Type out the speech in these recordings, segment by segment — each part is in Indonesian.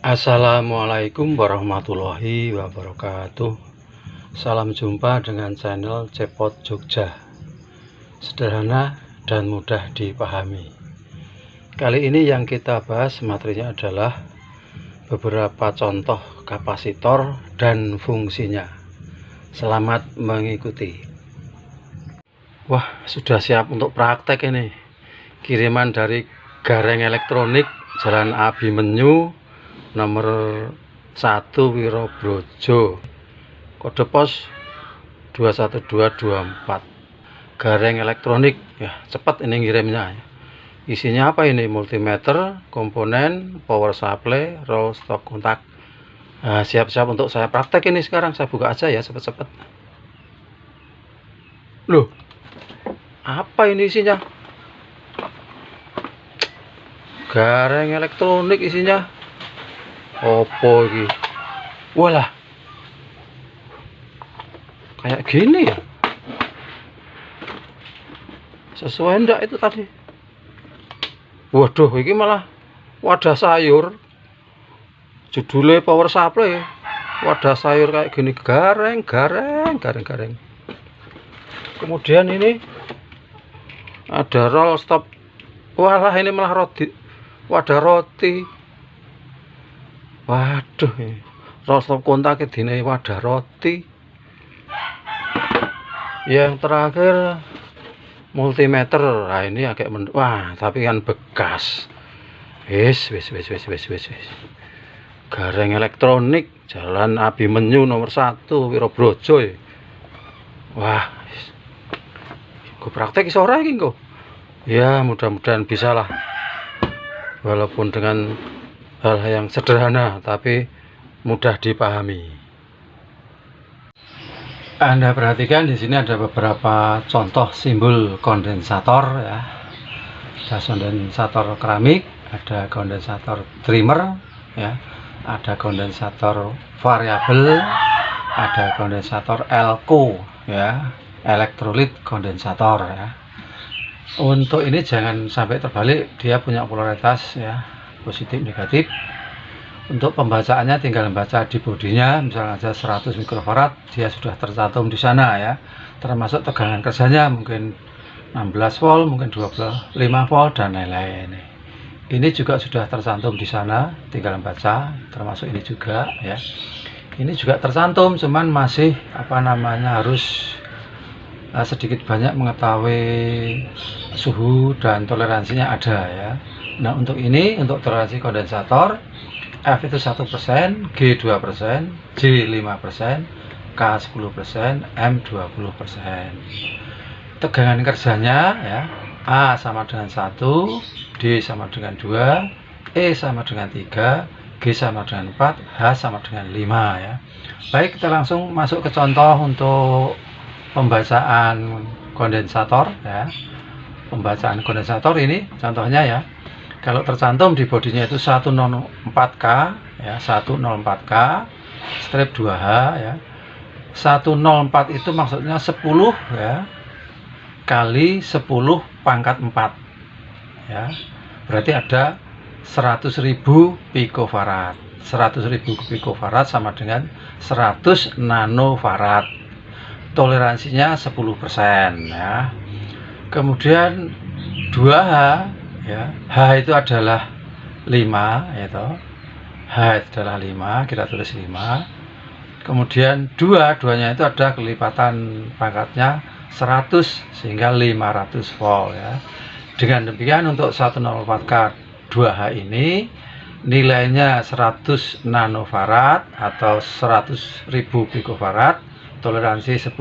Assalamualaikum warahmatullahi wabarakatuh. Salam jumpa dengan channel Cepot Jogja. Sederhana dan mudah dipahami. Kali ini yang kita bahas materinya adalah beberapa contoh kapasitor dan fungsinya. Selamat mengikuti. Wah, sudah siap untuk praktek ini. Kiriman dari Gareng Elektronik, Jalan Abimanyu, nomor 1 Wirobrojo, kode pos 21224. Gareng Elektronik, ya cepat ini ngirimnya. Isinya apa ini? Multimeter, komponen, power supply, roll stop kontak. Nah, siap-siap untuk saya praktek ini sekarang. Saya buka aja ya, cepet-cepet. Loh, apa ini isinya? Gareng Elektronik isinya. Opo iki? Walah, kayak gini ya. Sesuai enggak itu tadi? Waduh, ini malah wadah sayur. Judulnya power supply. Wadah sayur kayak gini, gareng. Kemudian ini ada roll stop. Walah, ini malah roti. Wadah roti. Waduh, roll stop kontak ini wadah roti. Yang terakhir multimeter. Nah, ini agak wah, tapi kan bekas. Wis. Gareng Elektronik, Jalan Abimanyu nomor 1 Wirobrojo. Wah, gue praktek sore iki kok. Ya, mudah-mudahan bisa lah. Walaupun dengan hal yang sederhana tapi mudah dipahami. Anda perhatikan di sini ada beberapa contoh simbol kondensator ya. Ada kondensator keramik, ada kondensator trimmer ya, ada kondensator variabel, ada kondensator elko ya, elektrolit kondensator ya. Untuk ini jangan sampai terbalik, dia punya polaritas ya, positif negatif. Untuk pembacaannya tinggal membaca di bodinya, misalnya aja 100 mikrofarad, dia sudah tercantum di sana ya. Termasuk tegangan kerjanya mungkin 16 volt, mungkin 25 volt dan lain-lain. Ini juga sudah tercantum di sana, tinggal membaca, termasuk ini juga ya. Ini juga tercantum, cuman masih harus sedikit banyak mengetahui suhu dan toleransinya ada ya. Nah, untuk ini, untuk toleransi kondensator, F itu 1%, G 2%, J 5%, K 10%, M 20%. Tegangan kerjanya ya, A sama dengan 1, D sama dengan 2, E sama dengan 3, G sama dengan 4, H sama dengan 5 ya. Baik, kita langsung masuk ke contoh untuk pembacaan kondensator ya. Pembacaan kondensator ini contohnya ya. Kalau tercantum di bodinya itu 104K ya, 104K strip 2H ya. 104 itu maksudnya 10 ya kali 10 pangkat 4 ya. Berarti ada 100.000 pikofarad. 100.000 pikofarad sama dengan 100 nanofarad. Toleransinya 10% ya. Kemudian 2H ya, H itu adalah 5 yaitu H itu adalah 5, kita tulis 5. Kemudian 2-nya itu ada kelipatan pangkatnya 100 sehingga 500 volt ya. Dengan demikian untuk 104K 2H ini nilainya 100 nanofarad atau 100.000 pikofarad, toleransi 10%,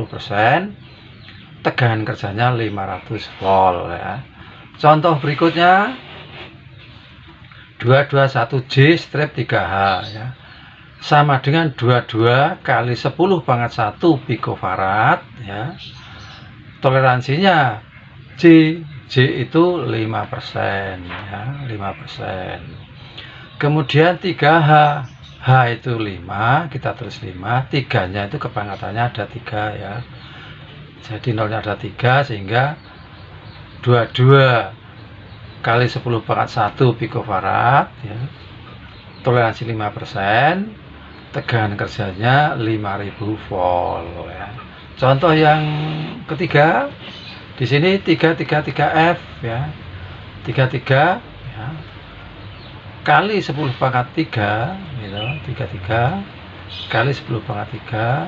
tegangan kerjanya 500 volt ya. Contoh berikutnya 221J strip 3H ya. Sama dengan 22 kali 10 pangkat 1 pikofarad ya. Toleransinya J itu 5% ya, 5%. Kemudian 3H, H itu 5, kita tulis 5, 3-nya itu kepangkatannya ada 3 ya. Jadi nolnya ada 3 sehingga 22 kali 10 pangkat 1 pikofarad ya. toleransi 5%, tegangan kerjanya 5000 volt ya. Contoh yang ketiga, di sini 333F ya. 33 ya. Kali 10 pangkat 3 gitu, 33 kali 10 pangkat 3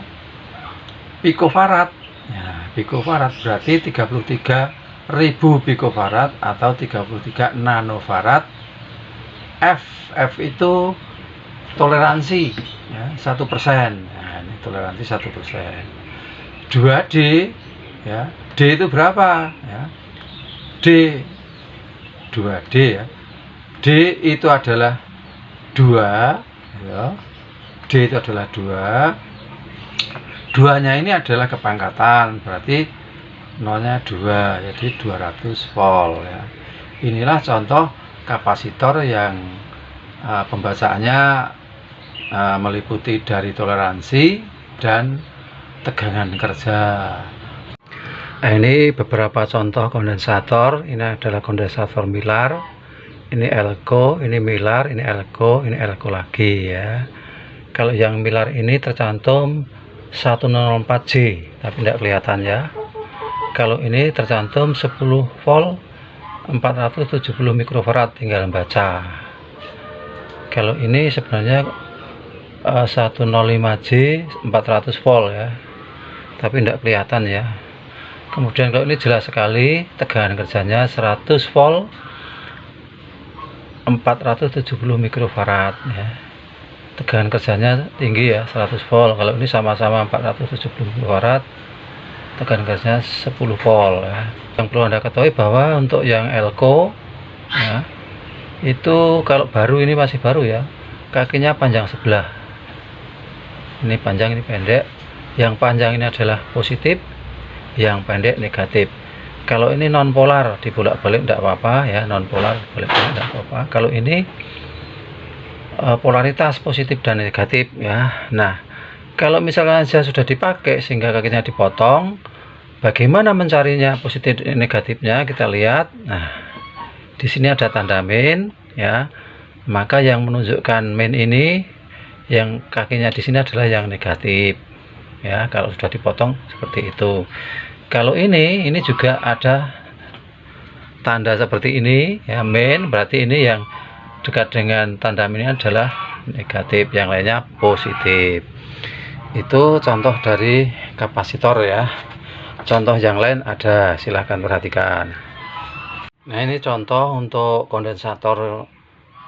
pikofarad. Ya, pikofarad berarti 33.000 pikofarad atau 33 nanofarad. F itu toleransi ya, 1%. Nah, ini toleransi 1%. 2D ya. D itu berapa ya? D 2D ya. D itu adalah 2 ya. D itu adalah 2. Duanya ini adalah kepangkatan, berarti nolnya 2, jadi 200 volt ya. Inilah contoh kapasitor yang pembacaannya meliputi dari toleransi dan tegangan kerja. Nah, ini beberapa contoh kondensator. Ini adalah kondensator Miller, ini Elco, ini Miller, ini Elco, ini Elco lagi ya. Kalau yang Miller ini tercantum 104J, tapi tidak kelihatan ya. Kalau ini tercantum 10 volt 470 mikrofarad, tinggal baca. Kalau ini sebenarnya 105J 400 volt ya, tapi tidak kelihatan ya. Kemudian kalau ini jelas sekali, tegangan kerjanya 100 volt 470 mikrofarad ya. Tegangan kerjanya tinggi ya, 100 volt. Kalau ini sama-sama 470 mikrofarad, tegangan kerjanya 10 volt ya. Yang perlu Anda ketahui bahwa untuk yang Elco ya, itu kalau baru, ini masih baru ya, kakinya panjang sebelah. Ini panjang, ini pendek. Yang panjang ini adalah positif, yang pendek negatif. Kalau ini non polar, dibolak-balik tidak apa-apa ya, non polar bolak-balik tidak apa-apa. Kalau ini polaritas positif dan negatif ya. Nah, kalau misalnya saja sudah dipakai sehingga kakinya dipotong, bagaimana mencarinya positif dan negatifnya? Kita lihat. Nah, di sini ada tanda min ya. Maka yang menunjukkan min ini, yang kakinya di sini adalah yang negatif ya. Kalau sudah dipotong seperti itu. Kalau ini juga ada tanda seperti ini ya, min, berarti ini yang dekat dengan tanda min adalah negatif, yang lainnya positif. Itu contoh dari kapasitor ya. Contoh yang lain ada, silahkan perhatikan. Nah, ini contoh untuk kondensator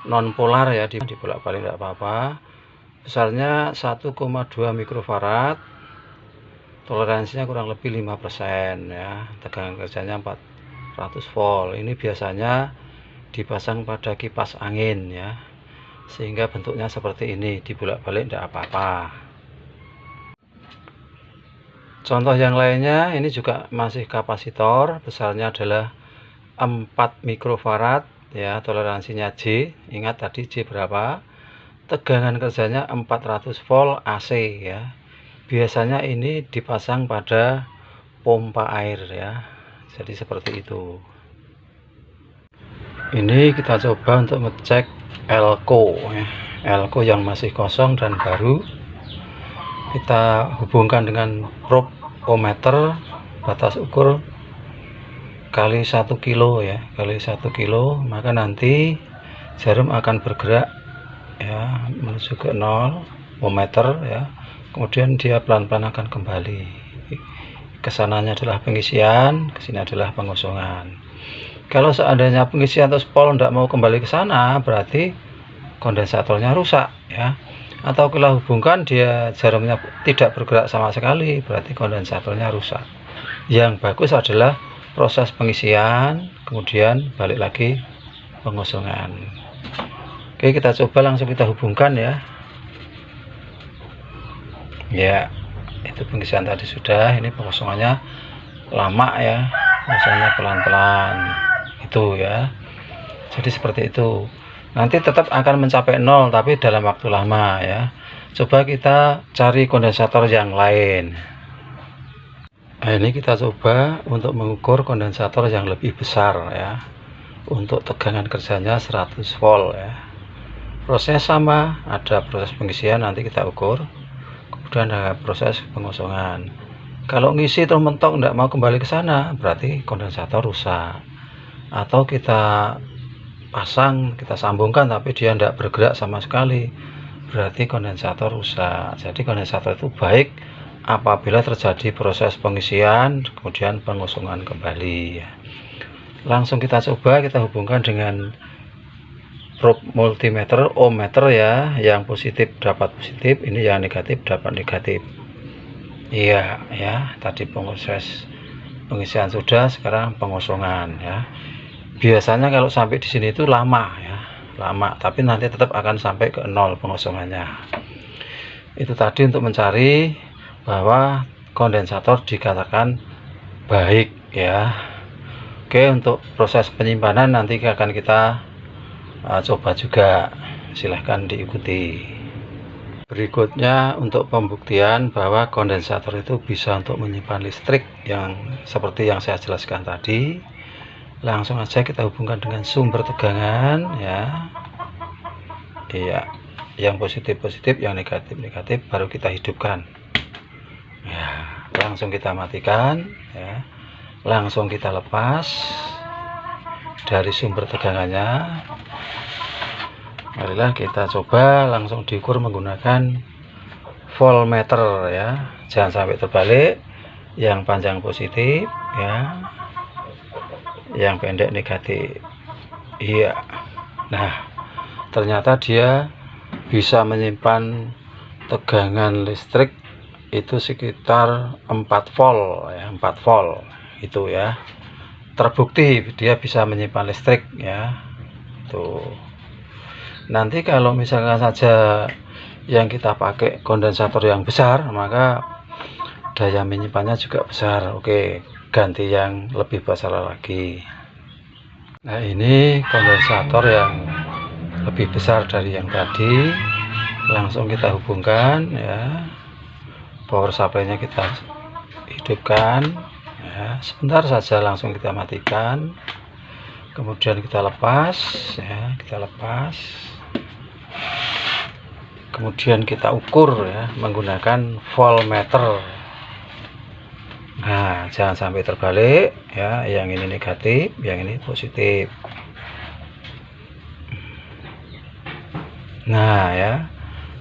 non polar ya, dibolak-balik tidak apa-apa. Besarnya 1,2 mikrofarad, toleransinya kurang lebih 5% ya. Tegangan kerjanya 400 volt. Ini biasanya dipasang pada kipas angin ya, sehingga bentuknya seperti ini, dibolak-balik tidak apa-apa. Contoh yang lainnya ini juga masih kapasitor, besarnya adalah 4 mikrofarad ya, toleransinya J. Ingat tadi J berapa? Tegangan kerjanya 400 volt AC ya. Biasanya ini dipasang pada pompa air ya. Jadi seperti itu. Ini kita coba untuk ngecek Elco ya. Elco yang masih kosong dan baru, kita hubungkan dengan probe ohmmeter, batas ukur kali 1 kilo ya, kali 1 kilo, maka nanti jarum akan bergerak ya menuju ke 0 ohmmeter ya. Kemudian dia pelan-pelan akan kembali. Kesananya adalah pengisian, kesini adalah pengosongan. Kalau seandainya pengisian atau spol tidak mau kembali ke sana, berarti kondensatornya rusak ya. Atau kita hubungkan dia jarumnya tidak bergerak sama sekali, berarti kondensatornya rusak. Yang bagus adalah proses pengisian, kemudian balik lagi pengosongan. Oke, kita coba langsung kita hubungkan ya. Ya, itu pengisian tadi sudah, ini pengosongannya lama ya, pengosongannya pelan-pelan itu ya. Jadi seperti itu. Nanti tetap akan mencapai 0 tapi dalam waktu lama ya. Coba kita cari kondensator yang lain. Nah, ini kita coba untuk mengukur kondensator yang lebih besar ya, untuk tegangan kerjanya 100 volt ya. Proses sama, ada proses pengisian nanti kita ukur, kemudian ada proses pengosongan. Kalau ngisi terus mentok tidak mau kembali ke sana, berarti kondensator rusak. Atau kita pasang, kita sambungkan tapi dia tidak bergerak sama sekali, berarti kondensator rusak. Jadi kondensator itu baik apabila terjadi proses pengisian kemudian pengosongan kembali. Langsung kita coba, kita hubungkan dengan probe multimeter, ohmmeter ya, yang positif dapat positif, ini yang negatif dapat negatif. Iya ya, tadi proses pengisian sudah, sekarang pengosongan ya. Biasanya kalau sampai di sini itu lama ya, lama, tapi nanti tetap akan sampai ke 0 pengosongannya. Itu tadi untuk mencari bahwa kondensator dikatakan baik ya. Oke, untuk proses penyimpanan nanti akan kita coba juga, silahkan diikuti. Berikutnya untuk pembuktian bahwa kondensator itu bisa untuk menyimpan listrik yang seperti yang saya jelaskan tadi. Langsung aja kita hubungkan dengan sumber tegangan ya. Iya, yang positif positif, yang negatif negatif, baru kita hidupkan ya. Langsung kita matikan ya, langsung kita lepas dari sumber tegangannya. Marilah kita coba langsung diukur menggunakan voltmeter ya, jangan sampai terbalik, yang panjang positif ya, yang pendek negatif. Iya, nah ternyata dia bisa menyimpan tegangan listrik itu sekitar 4 volt ya, 4 volt itu ya, terbukti dia bisa menyimpan listrik ya. Tuh, nanti kalau misalkan saja yang kita pakai kondensator yang besar, maka daya menyimpannya juga besar. Oke, ganti yang lebih besar lagi. Nah, ini kondensator yang lebih besar dari yang tadi. Langsung kita hubungkan ya, power supply-nya kita hidupkan ya. Sebentar saja langsung kita matikan, kemudian kita lepas ya, kita lepas, kemudian kita ukur ya menggunakan voltmeter. Nah, jangan sampai terbalik ya, yang ini negatif, yang ini positif. Nah ya,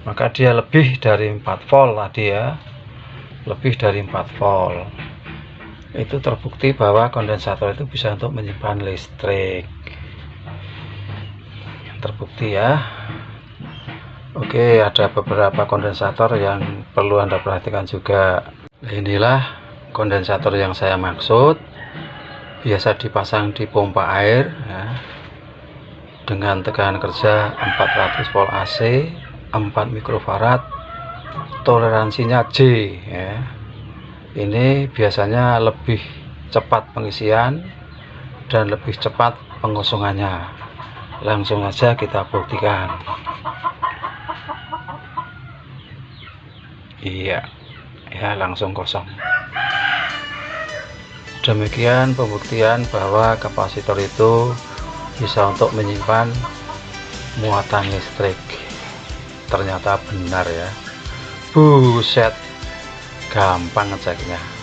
maka dia lebih dari 4 volt tadi ya, lebih dari 4 volt. Itu terbukti bahwa kondensator itu bisa untuk menyimpan listrik, terbukti ya. Oke, ada beberapa kondensator yang perlu Anda perhatikan juga. Nah, inilah kondensator yang saya maksud, biasa dipasang di pompa air ya, dengan tegangan kerja 400 volt AC, 4 mikrofarad, toleransinya J ya. Ini biasanya lebih cepat pengisian dan lebih cepat pengosongannya. Langsung aja kita buktikan. Iya ya, langsung kosong. Demikian pembuktian bahwa kapasitor itu bisa untuk menyimpan muatan listrik. Ternyata benar ya. Buset, gampang ngeceknya.